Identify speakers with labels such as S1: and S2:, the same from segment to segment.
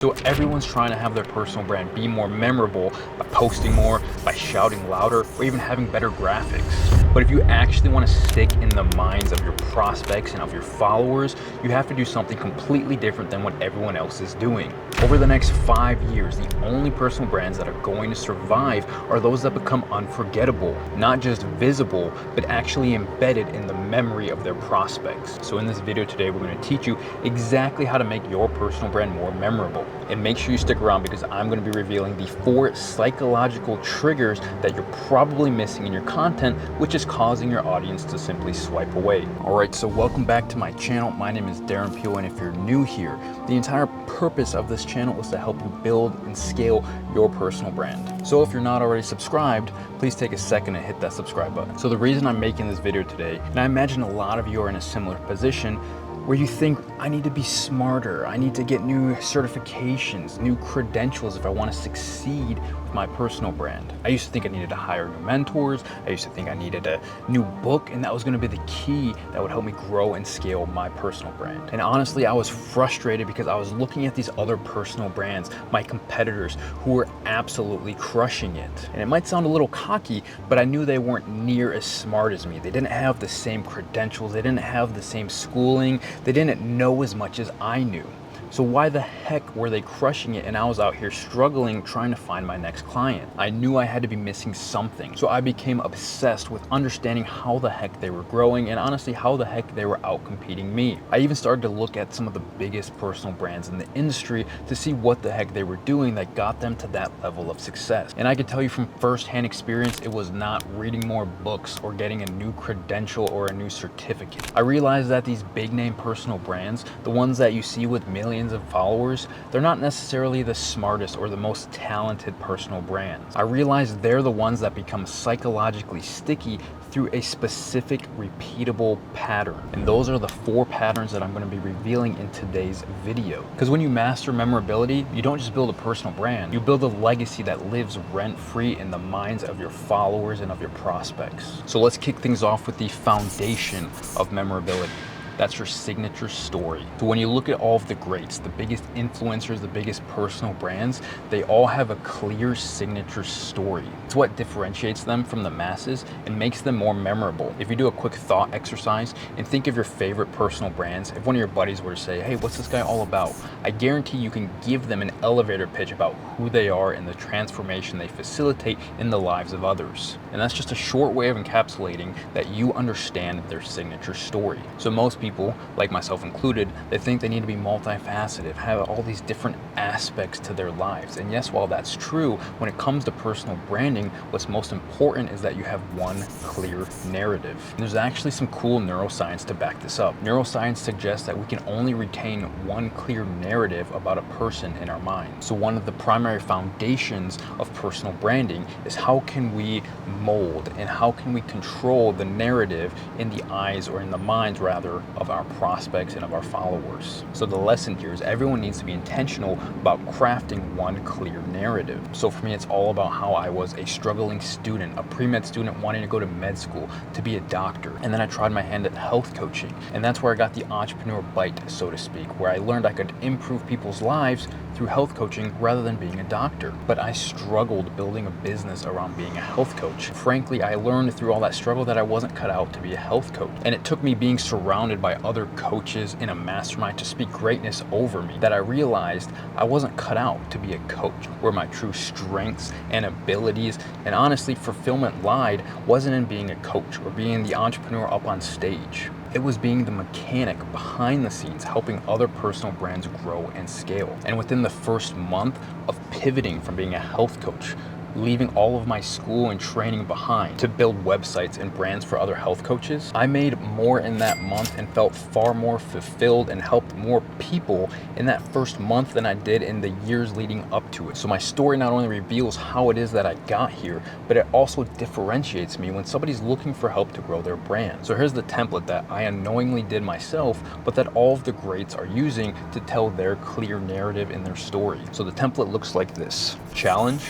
S1: So everyone's trying to have their personal brand be more memorable by posting more, by shouting louder, or even having better graphics. But if you actually want to stick in the minds of your prospects and of your followers, you have to do something completely different than what everyone else is doing. Over the next 5 years, the only personal brands that are going to survive are those that become unforgettable, not just visible, but actually embedded in the memory of their prospects. So in this video today, we're going to teach you exactly how to make your personal brand more memorable. And make sure you stick around because I'm going to be revealing the 4 psychological triggers that you're probably missing in your content, which is causing your audience to simply swipe away. Alright, so welcome back to my channel. My name is Darren Peel, and if you're new here, the entire purpose of this channel is to help you build and scale your personal brand. So if you're not already subscribed, please take a second and hit that subscribe button. So the reason I'm making this video today, and I imagine a lot of you are in a similar position, where you think, I need to be smarter, I need to get new certifications, new credentials if I want to succeed with my personal brand. I used to think I needed to hire new mentors, I used to think I needed a new book, and that was going to be the key that would help me grow and scale my personal brand. And honestly, I was frustrated because I was looking at these other personal brands, my competitors, who were absolutely crushing it. And it might sound a little cocky, but I knew they weren't near as smart as me. They didn't have the same credentials, they didn't have the same schooling, they didn't know as much as I knew. So why the heck were they crushing it and I was out here struggling trying to find my next client? I knew I had to be missing something. So I became obsessed with understanding how the heck they were growing and honestly how the heck they were out competing me. I even started to look at some of the biggest personal brands in the industry to see what the heck they were doing that got them to that level of success. And I can tell you from firsthand experience, it was not reading more books or getting a new credential or a new certificate. I realized that these big name personal brands, the ones that you see with millions of followers, they're not necessarily the smartest or the most talented personal brands. I realized they're the ones that become psychologically sticky through a specific repeatable pattern. And those are the 4 patterns that I'm going to be revealing in today's video. Because when you master memorability, you don't just build a personal brand, you build a legacy that lives rent-free in the minds of your followers and of your prospects. So let's kick things off with the foundation of memorability. That's your signature story. So when you look at all of the greats, the biggest influencers, the biggest personal brands, they all have a clear signature story. It's what differentiates them from the masses and makes them more memorable. If you do a quick thought exercise and think of your favorite personal brands, if one of your buddies were to say, hey, what's this guy all about? I guarantee you can give them an elevator pitch about who they are and the transformation they facilitate in the lives of others. And that's just a short way of encapsulating that you understand their signature story. So most people, like myself included, they think they need to be multifaceted, have all these different aspects to their lives. And yes, while that's true, when it comes to personal branding, what's most important is that you have one clear narrative. And there's actually some cool neuroscience to back this up. Neuroscience suggests that we can only retain one clear narrative about a person in our mind. So one of the primary foundations of personal branding is how can we mold and how can we control the narrative in the eyes, or in the minds rather, of our prospects and of our followers. So the lesson here is everyone needs to be intentional about crafting one clear narrative. So for me, it's all about how I was a struggling student, a pre-med student wanting to go to med school, to be a doctor. And then I tried my hand at health coaching. And that's where I got the entrepreneur bite, so to speak, where I learned I could improve people's lives through health coaching rather than being a doctor. But I struggled building a business around being a health coach. Frankly, I learned through all that struggle that I wasn't cut out to be a health coach. And it took me being surrounded by other coaches in a mastermind to speak greatness over me that I realized I wasn't cut out to be a coach, where my true strengths and abilities and honestly fulfillment lied wasn't in being a coach or being the entrepreneur up on stage. It was being the mechanic behind the scenes, helping other personal brands grow and scale. And within the first month of pivoting from being a health coach, leaving all of my school and training behind to build websites and brands for other health coaches, I made more in that month and felt far more fulfilled and helped more people in that first month than I did in the years leading up to it. So my story not only reveals how it is that I got here, but it also differentiates me when somebody's looking for help to grow their brand. So here's the template that I unknowingly did myself, but that all of the greats are using to tell their clear narrative in their story. So the template looks like this: challenge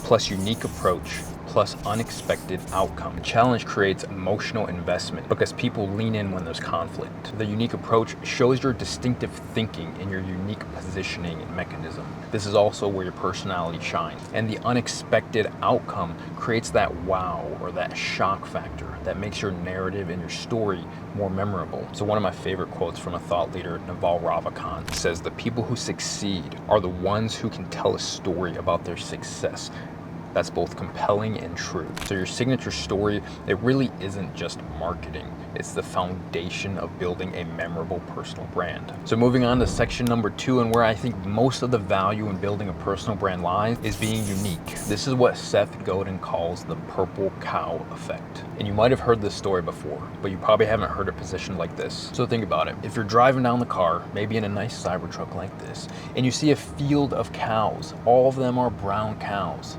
S1: plus unique approach plus unexpected outcome. The challenge creates emotional investment because people lean in when there's conflict. The unique approach shows your distinctive thinking and your unique positioning mechanism. This is also where your personality shines. And the unexpected outcome creates that wow or that shock factor that makes your narrative and your story more memorable. So one of my favorite quotes from a thought leader, Naval Ravikant, says, "The people who succeed are the ones who can tell a story about their success that's both compelling and true." So your signature story, it really isn't just marketing. It's the foundation of building a memorable personal brand. So moving on to section number 2, and where I think most of the value in building a personal brand lies, is being unique. This is what Seth Godin calls the purple cow effect. And you might have heard this story before, but you probably haven't heard it positioned like this. So think about it. If you're driving down the car, maybe in a nice Cybertruck like this, and you see a field of cows, all of them are brown cows.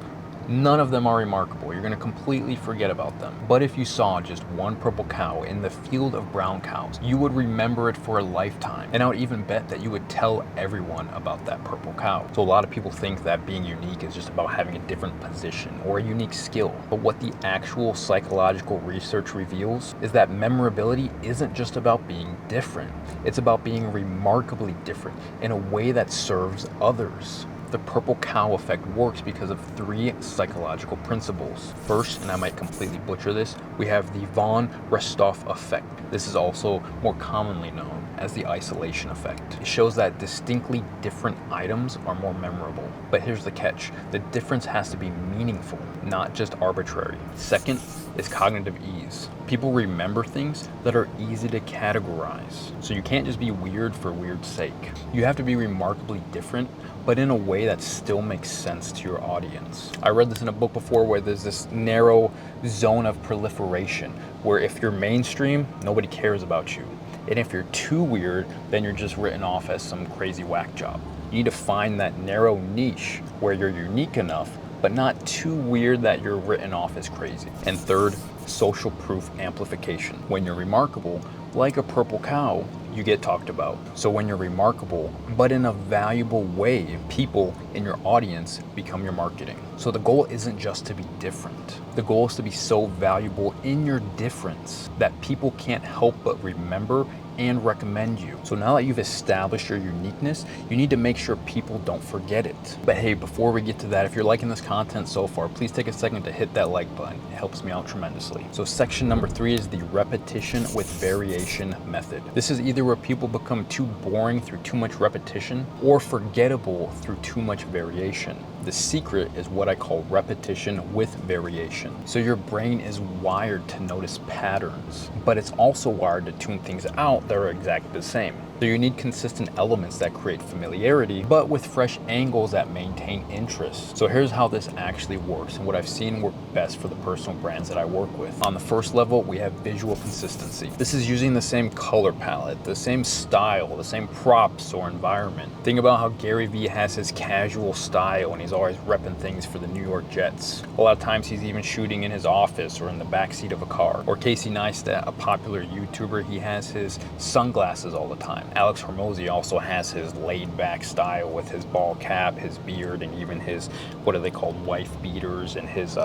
S1: None of them are remarkable. You're going to completely forget about them. But if you saw just one purple cow in the field of brown cows, you would remember it for a lifetime. And I would even bet that you would tell everyone about that purple cow. So a lot of people think that being unique is just about having a different position or a unique skill. But what the actual psychological research reveals is that memorability isn't just about being different. It's about being remarkably different in a way that serves others. The purple cow effect works because of 3 psychological principles. First, and I might completely butcher this, we have the von Restov effect. This is also more commonly known as the isolation effect. It shows that distinctly different items are more memorable. But here's the catch. The difference has to be meaningful, not just arbitrary. Second is cognitive ease. People remember things that are easy to categorize. So you can't just be weird for weird's sake. You have to be remarkably different, but in a way that still makes sense to your audience. I read this in a book before where there's this narrow zone of proliferation where if you're mainstream, nobody cares about you. And if you're too weird, then you're just written off as some crazy whack job. You need to find that narrow niche where you're unique enough, but not too weird that you're written off as crazy. And third, social proof amplification. When you're remarkable, like a purple cow, you get talked about. So when you're remarkable, but in a valuable way, people in your audience become your marketing. So the goal isn't just to be different. The goal is to be so valuable in your difference that people can't help but remember and recommend you. So now that you've established your uniqueness, you need to make sure people don't forget it. But hey, before we get to that, if you're liking this content so far, please take a second to hit that like button. It helps me out tremendously. So section number 3 is the repetition with variation method. This is either where people become too boring through too much repetition or forgettable through too much variation. The secret is what I call repetition with variation. So your brain is wired to notice patterns, but it's also wired to tune things out that are exactly the same. So you need consistent elements that create familiarity, but with fresh angles that maintain interest. So here's how this actually works and what I've seen work best for the personal brands that I work with. On the first level, we have visual consistency. This is using the same color palette, the same style, the same props or environment. Think about how Gary Vee has his casual style and he's always repping things for the New York Jets. A lot of times he's even shooting in his office or in the backseat of a car. Or Casey Neistat, a popular YouTuber, he has his sunglasses all the time. Alex Hormozy also has his laid-back style with his ball cap, his beard, and even his, what are they called, wife beaters and his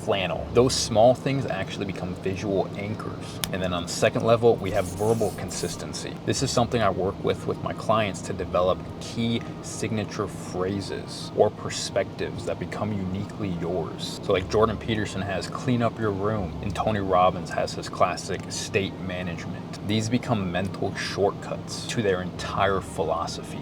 S1: flannel. Those small things actually become visual anchors. And then on the second level, we have verbal consistency. This is something I work with my clients to develop key signature phrases or perspectives that become uniquely yours. So like Jordan Peterson has clean up your room, and Tony Robbins has his classic state management. These become mental shortcuts to their entire philosophy.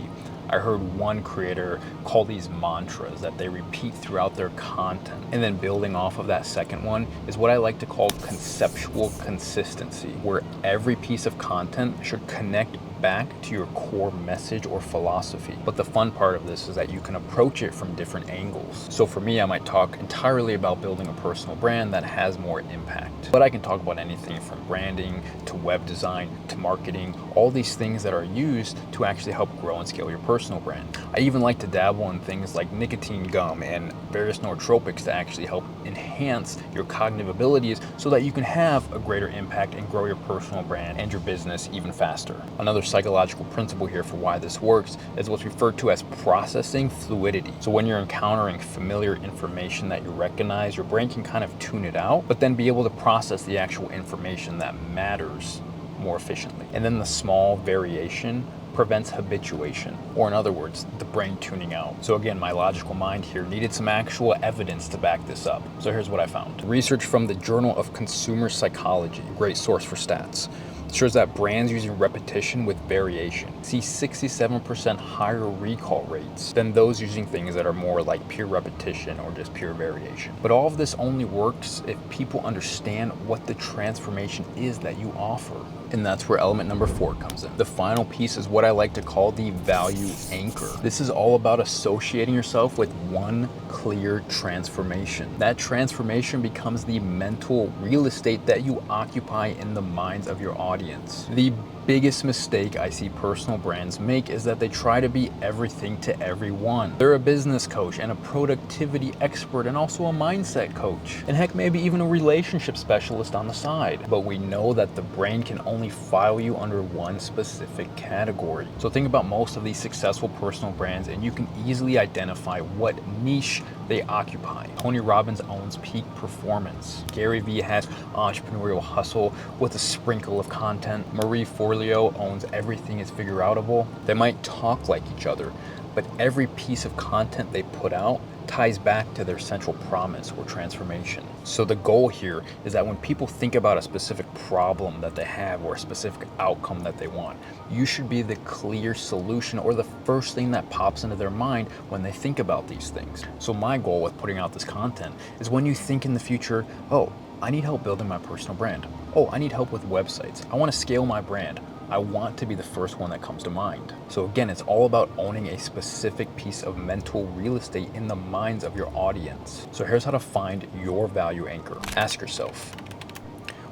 S1: I heard one creator call these mantras that they repeat throughout their content. And then building off of that second one is what I like to call conceptual consistency, where every piece of content should connect back to your core message or philosophy. But the fun part of this is that you can approach it from different angles. So for me, I might talk entirely about building a personal brand that has more impact. But I can talk about anything from branding to web design to marketing, all these things that are used to actually help grow and scale your personal brand. I even like to dabble in things like nicotine gum and various nootropics to actually help enhance your cognitive abilities so that you can have a greater impact and grow your personal brand and your business even faster. Another psychological principle here for why this works is what's referred to as processing fluidity. So when you're encountering familiar information that you recognize, your brain can kind of tune it out, but then be able to process the actual information that matters more efficiently. And then the small variation prevents habituation, or in other words, the brain tuning out. So again, my logical mind here needed some actual evidence to back this up. So here's what I found. Research from the Journal of Consumer Psychology, a great source for stats, shows that brands using repetition with variation see 67% higher recall rates than those using things that are more like pure repetition or just pure variation. But all of this only works if people understand what the transformation is that you offer. And that's where element number 4 comes in. The final piece is what I like to call the value anchor. This is all about associating yourself with one clear transformation. That transformation becomes the mental real estate that you occupy in the minds of your audience. The biggest mistake I see personal brands make is that they try to be everything to everyone. They're a business coach and a productivity expert and also a mindset coach. And heck, maybe even a relationship specialist on the side. But we know that the brain can only file you under one specific category. So think about most of these successful personal brands and you can easily identify what niche they occupy. Tony Robbins owns peak performance. Gary Vee has entrepreneurial hustle with a sprinkle of content. Marie Forleo owns everything is figure outable. They might talk like each other, but every piece of content they put out ties back to their central promise or transformation. So the goal here is that when people think about a specific problem that they have or a specific outcome that they want, you should be the clear solution or the first thing that pops into their mind when they think about these things. So my goal with putting out this content is when you think in the future, oh, I need help building my personal brand. Oh, I need help with websites. I want to scale my brand. I want to be the first one that comes to mind. So again, it's all about owning a specific piece of mental real estate in the minds of your audience. So here's how to find your value anchor. Ask yourself,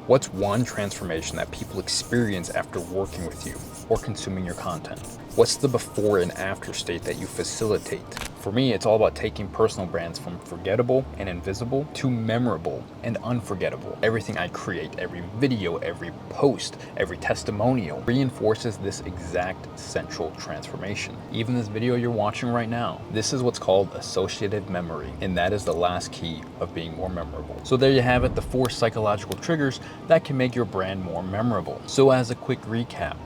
S1: what's one transformation that people experience after working with you or consuming your content? What's the before and after state that you facilitate? For me, it's all about taking personal brands from forgettable and invisible to memorable and unforgettable. Everything I create, every video, every post, every testimonial reinforces this exact central transformation. Even this video you're watching right now, this is what's called associative memory, and that is the last key of being more memorable. So there you have it, the 4 psychological triggers that can make your brand more memorable. So as a quick recap,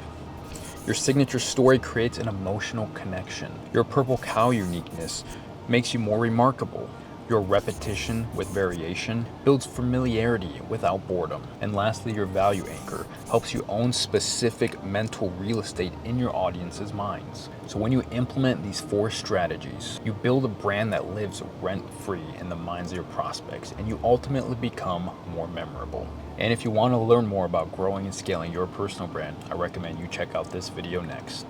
S1: your signature story creates an emotional connection. Your purple cow uniqueness makes you more remarkable. Your repetition with variation builds familiarity without boredom. And lastly, your value anchor helps you own specific mental real estate in your audience's minds. So when you implement these 4 strategies, you build a brand that lives rent-free in the minds of your prospects, and you ultimately become more memorable. And if you want to learn more about growing and scaling your personal brand, I recommend you check out this video next.